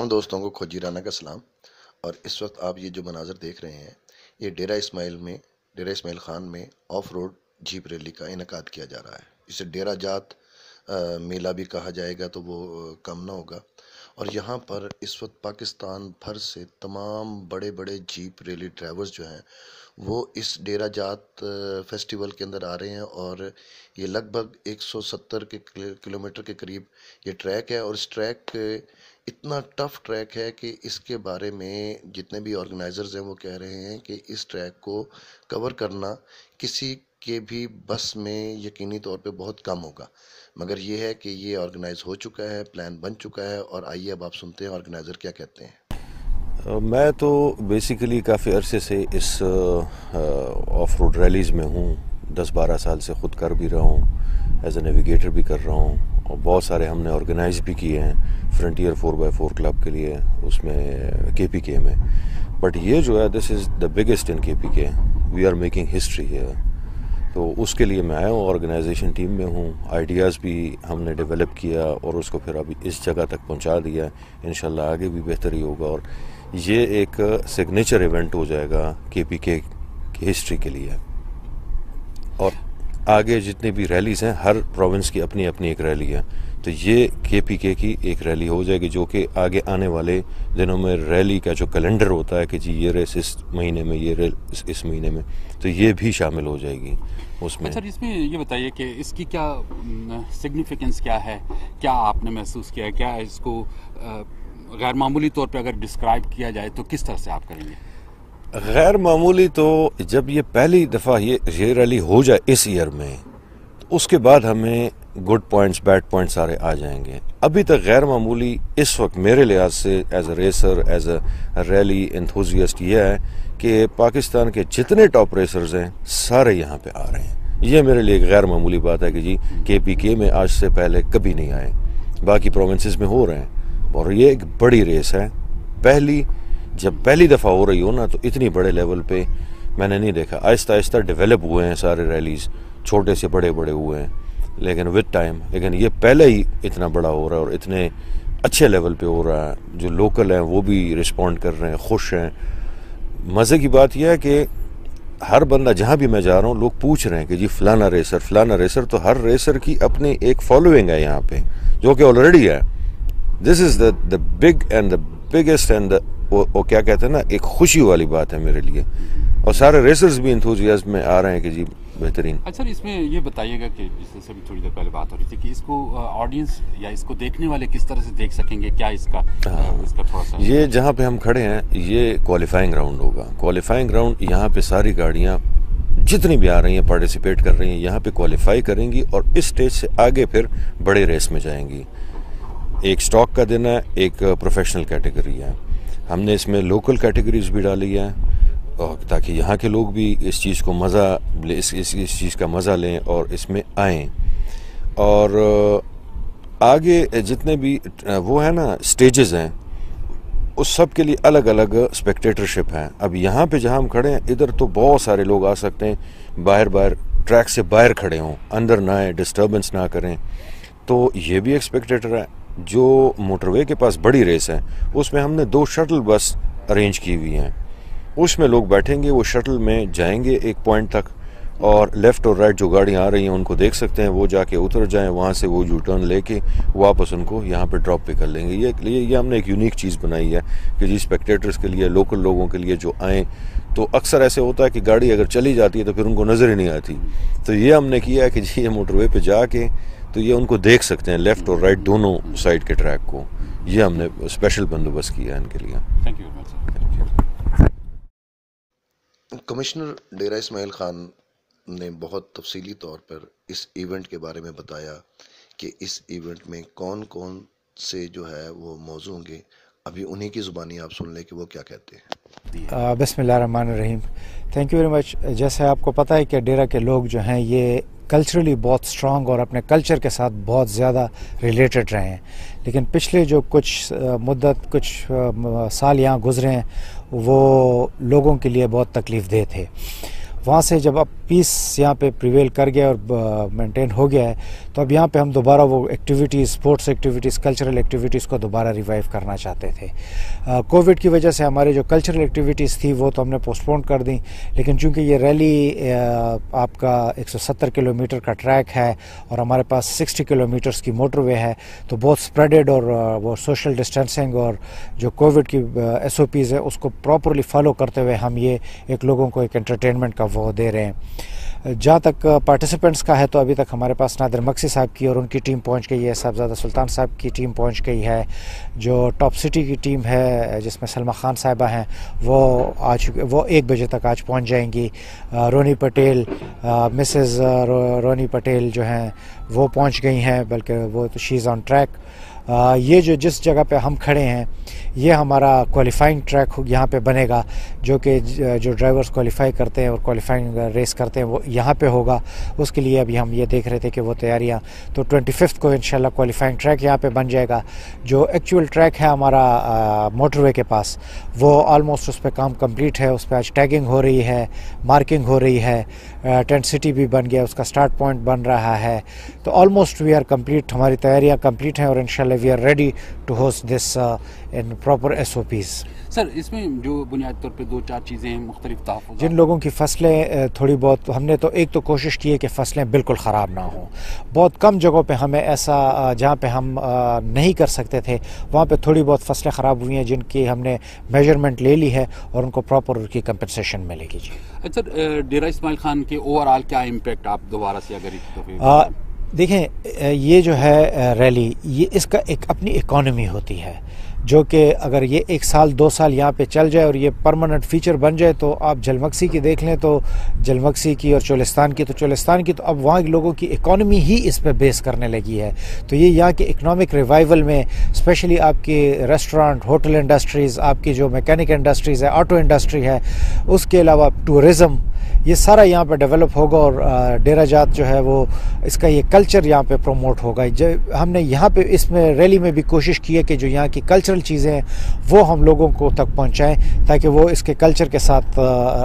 तमाम दोस्तों को खोजीराना का सलाम। और इस वक्त आप ये जो मनाज़र देख रहे हैं, ये डेरा इस्माइल ख़ान में ऑफ रोड जीप रैली का इनेकाद किया जा रहा है। इसे डेरा जात मेला भी कहा जाएगा तो वो कम ना होगा। और यहाँ पर इस वक्त पाकिस्तान भर से तमाम बड़े बड़े जीप रैली ड्राइवर्स जो हैं वो इस डेरा जात फेस्टिवल के अंदर आ रहे हैं। और ये लगभग 170 किलोमीटर के करीब ये ट्रैक है। और इस ट्रैक इतना टफ ट्रैक है कि इसके बारे में जितने भी ऑर्गेनाइजर्स हैं वो कह रहे हैं कि इस ट्रैक को कवर करना किसी के भी बस में यकीनी तौर पे बहुत कम होगा। मगर ये है कि ये ऑर्गेनाइज हो चुका है, प्लान बन चुका है। और आइए अब आप सुनते हैं ऑर्गेनाइज़र क्या कहते हैं। मैं तो बेसिकली काफ़ी अरसे से इस ऑफ रोड रैलीज़ में हूँ। 10-12 साल से ख़ुद कर भी रहा हूँ, एज ए नेविगेटर भी कर रहा हूँ, और बहुत सारे हमने ऑर्गेनाइज भी किए हैं फ्रंटियर 4x4 क्लब के लिए, उसमें KPK में। बट ये जो है, this is the biggest in KPK, we are making history here. तो उसके लिए मैं आया हूँ, ऑर्गेनाइजेशन टीम में हूँ। आइडियाज़ भी हमने डेवलप किया और उसको फिर अभी इस जगह तक पहुँचा दिया। इंशाल्लाह आगे भी बेहतरी होगा और ये एक सिग्नेचर इवेंट हो जाएगा KPK की हिस्ट्री के लिए। और आगे जितनी भी रैलीज़ हैं, हर प्रोविंस की अपनी अपनी एक रैली है, तो ये KPK की एक रैली हो जाएगी, जो कि आगे आने वाले दिनों में रैली का जो कैलेंडर होता है कि जी ये रेस इस महीने में, ये रेस इस महीने में, तो ये भी शामिल हो जाएगी उसमें। अच्छा, इसमें ये बताइए कि इसकी क्या सिग्निफिकेंस क्या है, क्या आपने महसूस किया है, क्या इसको गैर मामूली तौर पे अगर डिस्क्राइब किया जाए तो किस तरह से आप करेंगे? गैर मामूली तो जब ये पहली दफ़ा ये रैली हो जाए इस ईयर में, तो उसके बाद हमें गुड पॉइंट्स बैड पॉइंट्स सारे आ जाएंगे। अभी तक गैर मामूली इस वक्त मेरे लिहाज से as a racer, as a rally enthusiast ये है कि पाकिस्तान के जितने टॉप रेसर्स हैं सारे यहाँ पे आ रहे हैं। ये मेरे लिए एक गैर मामूली बात है कि जी KPK में आज से पहले कभी नहीं आए, बाकी प्रोविंसेस में हो रहे हैं। और ये एक बड़ी रेस है, जब पहली दफ़ा हो रही हो ना, तो इतनी बड़े लेवल पे मैंने नहीं देखा। आहिस्ता आहिस्ता डेवलप हुए हैं सारे रैलीज़, छोटे से बड़े बड़े हुए हैं, लेकिन विद टाइम, लेकिन ये पहले ही इतना बड़ा हो रहा है और इतने अच्छे लेवल पे हो रहा है। जो लोकल हैं वो भी रिस्पॉन्ड कर रहे हैं, खुश हैं। मज़े की बात यह है कि हर बंदा, जहाँ भी मैं जा रहा हूँ, लोग पूछ रहे हैं कि जी फलाना रेसर। तो हर रेसर की अपनी एक फॉलोइंग है यहाँ पे, जो कि ऑलरेडी है। This is the big and the biggest and वो क्या कहते हैं ना, एक खुशी वाली बात है मेरे लिए। और सारे रेसर्स भी इंथुजियाज्म में आ रहे हैं कि जी बेहतरीन। अच्छा, इसमें ये बताइएगा कि जैसे अभी थोड़ी देर पहले बात हो रही थी कि इसको ऑडियंस या इसको देखने वाले किस तरह से देख सकेंगे, क्या इसका थोड़ा सा। ये जहाँ पे हम खड़े हैं, ये क्वालिफाइंग ग्राउंड होगा। क्वालिफाइंग ग्राउंड, यहाँ पे सारी गाड़ियाँ जितनी भी आ रही हैं, पार्टिसिपेट कर रही हैं, यहाँ पे क्वालिफाई करेंगी और इस स्टेज से आगे फिर बड़े रेस में जाएंगी। एक स्टॉक का दिन है, एक प्रोफेशनल कैटेगरी है। हमने इसमें लोकल कैटेगरीज भी डाली है, और ताकि यहाँ के लोग भी इस चीज़ को इस चीज़ का मज़ा लें और इसमें आएँ। और आगे जितने भी वो है ना स्टेजेस हैं, उस सब के लिए अलग अलग स्पेक्टेटरशिप है। अब यहाँ पे जहाँ हम खड़े हैं, इधर तो बहुत सारे लोग आ सकते हैं, बाहर ट्रैक से बाहर खड़े हों, अंदर ना आए, डिस्टर्बेंस ना करें। तो ये भी एक स्पेक्टेटर है। जो मोटरवे के पास बड़ी रेस है, उसमें हमने 2 शटल बस अरेंज की हुई हैं। उसमें लोग बैठेंगे, वो शटल में जाएंगे एक पॉइंट तक, और लेफ़्ट और राइट जो गाड़ियाँ आ रही हैं उनको देख सकते हैं, वो जाके उतर जाएं, वहाँ से वो U-टर्न लेके वापस उनको यहाँ पे ड्रॉप पे कर लेंगे। ये हमने एक यूनिक चीज़ बनाई है कि जी स्पेक्टेटर्स के लिए, लोकल लोगों के लिए जो आएँ। तो अक्सर ऐसे होता है कि गाड़ी अगर चली जाती है तो फिर उनको नज़र ही नहीं आती। तो ये हमने किया है कि जी ये मोटरवे पे जाके तो ये उनको देख सकते हैं, लेफ़्ट और राइट दोनों साइड के ट्रैक को। ये हमने स्पेशल बंदोबस्त किया है इनके लिए। Thank you very much. Commissioner Dera Ismail Khan ने बहुत तफसीली तौर पर इस इवेंट के बारे में बताया कि इस इवेंट में कौन कौन से जो है वो मौजू होंगे। अभी उन्हीं की ज़ुबानी आप सुन लें कि वो क्या कहते हैं। बिस्मिल्लाहिर्रहमानिर्रहीम। Thank you very much. जैसे आपको पता है कि डेरा के लोग जो हैं ये कल्चरली बहुत स्ट्रॉन्ग और अपने कल्चर के साथ बहुत ज़्यादा रिलेटेड रहे हैं, लेकिन पिछले जो कुछ साल यहाँ गुजरे हैं वो लोगों के लिए बहुत तकलीफ़ देह थे। वहाँ से जब अब पीस यहाँ पे प्रिवेल कर गया और मेंटेन हो गया है, तो अब यहाँ पे हम दोबारा वो activities, sports activities, cultural activities को दोबारा रिवाइव करना चाहते थे। कोविड की वजह से हमारे जो कल्चरल एक्टिविटीज़ थी वो तो हमने पोस्टपोन कर दी, लेकिन चूँकि ये रैली आपका 170 किलोमीटर का ट्रैक है और हमारे पास 60 किलोमीटर्स की मोटरवे है, तो बहुत स्प्रेडेड और वो सोशल डिस्टेंसिंग और जो कोविड की SOPs है उसको प्रॉपरली फॉलो करते हुए हम ये एक लोगों को एक एंटरटेनमेंट का वो दे रहे हैं। जहाँ तक पार्टिसिपेंट्स का है, तो अभी तक हमारे पास नादिर मक्सी साहब की और उनकी टीम पहुँच गई है, साहबजादा सुल्तान साहब की टीम पहुँच गई है, जो टॉप सिटी की टीम है जिसमें सलमा खान साहिबा हैं वो 1 बजे तक आज पहुँच जाएंगी। रोनी पटेल, मिसेज़ रोनी पटेल जो हैं वो पहुँच गई हैं, बल्कि वो तो शी इज़ ऑन ट्रैक। ये जो जिस जगह पे हम खड़े हैं ये हमारा क्वालिफाइंग ट्रैक यहाँ पे बनेगा, जो कि जो ड्राइवर्स क्वालिफाई करते हैं और क्वालिफाइंग रेस करते हैं वो यहाँ पे होगा। उसके लिए अभी हम ये देख रहे थे कि वो तैयारियाँ, तो 25 को इंशाल्लाह क्वालिफाइंग ट्रैक यहाँ पे बन जाएगा। जो एक्चुअल ट्रैक है हमारा मोटरवे के पास, वो ऑलमोस्ट उस पर काम कंप्लीट है। उस पर आज टैगिंग हो रही है, मार्किंग हो रही है, टेंट सिटी भी बन गया, उसका स्टार्ट पॉइंट बन रहा है। तो ऑलमोस्ट वी आर कंप्लीट, हमारी तैयारियाँ कंप्लीट हैं और इंशाल्लाह we are ready to host this in proper SOPs। Sir, इसमें जो बुनियादी तौर पे 2-4 चीज़ें मुख्तलिफ तहफ़्फ़ुज़ात, जिन लोगों की फसलें थोड़ी बहुत, हमने तो एक तो कोशिश की है कि फ़सलें बिल्कुल ख़राब ना हों। बहुत कम जगहों पे हमें ऐसा जहाँ पे हम नहीं कर सकते थे वहाँ पे थोड़ी बहुत फसलें ख़राब हुई हैं जिनकी हमने मेजरमेंट ले ली है और उनको प्रॉपर उनकी कंपनसेशन मिलेगी। जी अच्छा, डेरा इस्माइल खान के ओवरऑल क्या इम्पैक्ट आप दोबारा से अगर देखें, ये जो है रैली, ये इसका एक अपनी इकॉनमी होती है, जो कि अगर ये 1 साल 2 साल यहाँ पे चल जाए और ये परमानेंट फीचर बन जाए, तो आप जलमक्सी की देख लें तो जलमक्सी की, और चोलिस्तान की तो अब वहाँ के लोगों की इकॉनमी ही इस पे बेस करने लगी है। तो ये यहाँ के इकनॉमिक रिवाइवल में, स्पेशली आपकी रेस्टोरेंट, होटल इंडस्ट्रीज़, आपकी जो मैकेनिक इंडस्ट्रीज़ है, ऑटो इंडस्ट्री है, उसके अलावा टूरिज़म, ये सारा यहाँ पे डेवलप होगा और डेरा जात जो है वो इसका ये कल्चर यहाँ पे प्रमोट होगा। हमने यहाँ पे इसमें रैली में भी कोशिश की है कि जो यहाँ की कल्चरल चीज़ें हैं वो हम लोगों को तक पहुँचाएँ, ताकि वो इसके कल्चर के साथ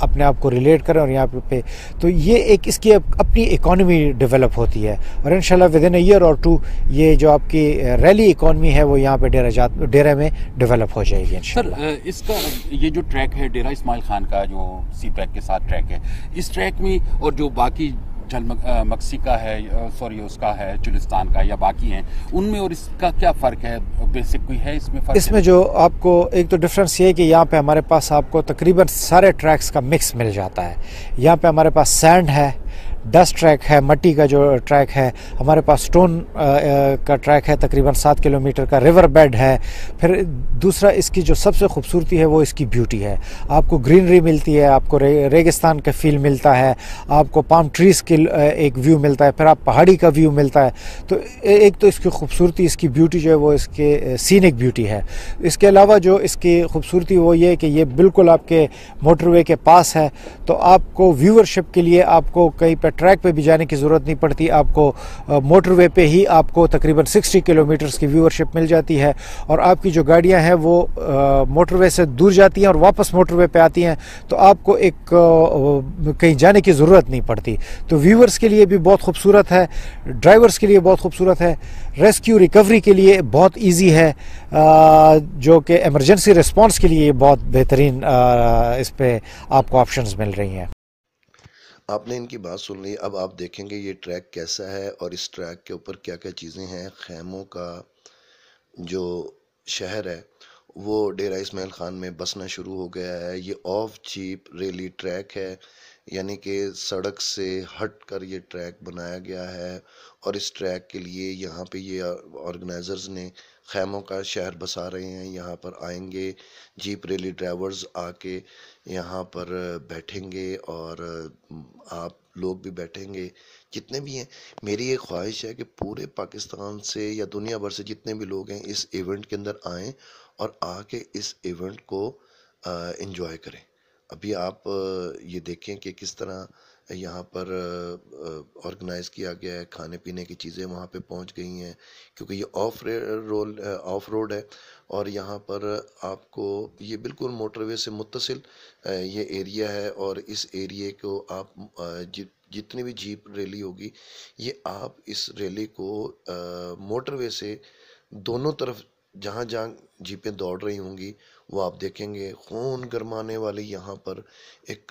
अपने आप को रिलेट करें और यहाँ पे तो ये एक इसकी अपनी इकॉनमी डेवलप होती है और इंशाल्लाह विद इन अ ईयर और 2 ये जो आपकी रैली इकॉनमी है वो यहाँ पे डेरा में डेवलप हो जाएगी इंशाल्लाह। सर, इसका ये जो ट्रैक है डेरा इस्माइल खान का, जो CPAC के साथ ट्रैक है, इस ट्रैक में और जो बाकी मक्सी का है, सॉरी उसका है चुलिस्तान का या बाकी हैं, उनमें और इसका क्या फ़र्क है? बेसिक कोई है इसमें फ़र्क? इसमें जो आपको एक तो डिफरेंस ये है कि यहाँ पे हमारे पास आपको तकरीबन सारे ट्रैक्स का मिक्स मिल जाता है। यहाँ पे हमारे पास सैंड है, डस्ट ट्रैक है, मट्टी का जो ट्रैक है, हमारे पास स्टोन का ट्रैक है तकरीबन 7 किलोमीटर का, रिवर बेड है। फिर दूसरा इसकी जो सबसे खूबसूरती है वो इसकी ब्यूटी है। आपको ग्रीनरी मिलती है, आपको रेगिस्तान का फील मिलता है, आपको पाम ट्रीज़ की एक व्यू मिलता है, फिर आप पहाड़ी का व्यू मिलता है। तो एक तो इसकी खूबसूरती, इसकी ब्यूटी जो है वो इसके सीनिक ब्यूटी है। इसके अलावा जो इसकी खूबसूरती वो ये है कि ये बिल्कुल आपके मोटरवे के पास है, तो आपको व्यूअरशिप के लिए आपको कहीं पर ट्रैक पे भी जाने की ज़रूरत नहीं पड़ती। आपको मोटरवे पे ही आपको तकरीबन 60 किलोमीटर्स की व्यूअरशिप मिल जाती है और आपकी जो गाड़ियां हैं वो मोटरवे से दूर जाती हैं और वापस मोटरवे पे आती हैं, तो आपको एक कहीं जाने की ज़रूरत नहीं पड़ती। तो व्यूअर्स के लिए भी बहुत खूबसूरत है, ड्राइवर्स के लिए बहुत खूबसूरत है, रेस्क्यू रिकवरी के लिए बहुत ईजी है, जो कि एमरजेंसी रिस्पॉन्स के लिए बहुत बेहतरीन इस पर आपको ऑप्शंस मिल रही हैं। आपने इनकी बात सुन ली, अब आप देखेंगे ये ट्रैक कैसा है और इस ट्रैक के ऊपर क्या क्या चीज़ें हैं। खैमों का जो शहर है वो डेरा इस्माइल खान में बसना शुरू हो गया है। ये ऑफ जीप रैली ट्रैक है, यानी कि सड़क से हट कर ये ट्रैक बनाया गया है और इस ट्रैक के लिए यहाँ पे ये ऑर्गेनाइजर्स ने खैमों का शहर बसा रहे हैं। यहाँ पर आएंगे जीप रैली ड्राइवर्स, आके यहाँ पर बैठेंगे और आप लोग भी बैठेंगे जितने भी हैं। मेरी ये ख्वाहिश है कि पूरे पाकिस्तान से या दुनिया भर से जितने भी लोग हैं इस इवेंट के अंदर आएँ और आके इस इवेंट को एंजॉय करें। अभी आप ये देखें कि किस तरह यहाँ पर ऑर्गेनाइज़ किया गया है, खाने पीने की चीज़ें वहाँ पे पहुँच गई हैं, क्योंकि ये ऑफ रोड है और यहाँ पर आपको ये बिल्कुल मोटरवे से मुत्तसिल ये एरिया है। और इस एरिए को आप जितनी भी जीप रैली होगी, ये आप इस रैली को मोटरवे से दोनों तरफ जहाँ जहाँ जीपें दौड़ रही होंगी वो आप देखेंगे। खून गरमाने वाली यहाँ पर एक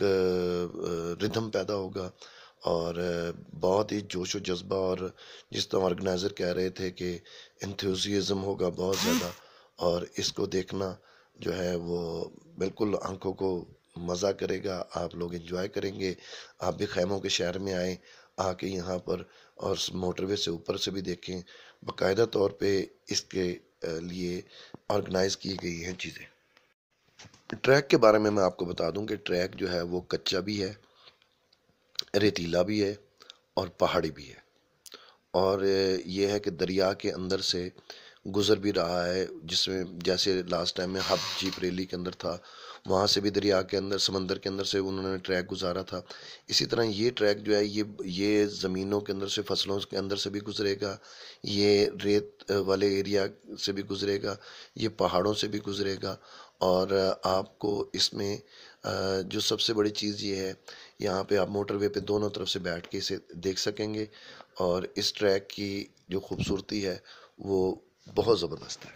रिदम पैदा होगा और बहुत ही जोश व जज्बा, और जिस तरह ऑर्गेनाइज़र कह रहे थे कि एंथुसियाज्म होगा बहुत ज़्यादा। और इसको देखना जो है वो बिल्कुल आंखों को मज़ा करेगा, आप लोग एंजॉय करेंगे। आप भी खैमों के शहर में आए, आके यहाँ पर और मोटरवे से ऊपर से भी देखें। बाकायदा तौर पे इसके लिए ऑर्गेनाइज़ की गई हैं चीज़ें। ट्रैक के बारे में मैं आपको बता दूं कि ट्रैक जो है वो कच्चा भी है, रेतीला भी है और पहाड़ी भी है। और ये है कि दरिया के अंदर से गुज़र भी रहा है, जिसमें जैसे लास्ट टाइम में हब जीप रैली के अंदर था, वहाँ से भी दरिया के अंदर, समंदर के अंदर से उन्होंने ट्रैक गुजारा था। इसी तरह ये ट्रैक जो है ये ज़मीनों के अंदर से, फसलों के अंदर से भी गुजरेगा, ये रेत वाले एरिया से भी गुजरेगा, ये पहाड़ों से भी गुजरेगा। और आपको इसमें जो सबसे बड़ी चीज़ ये है, यहाँ पे आप मोटरवे पे दोनों तरफ से बैठ के इसे देख सकेंगे। और इस ट्रैक की जो खूबसूरती है वो बहुत ज़बरदस्त है।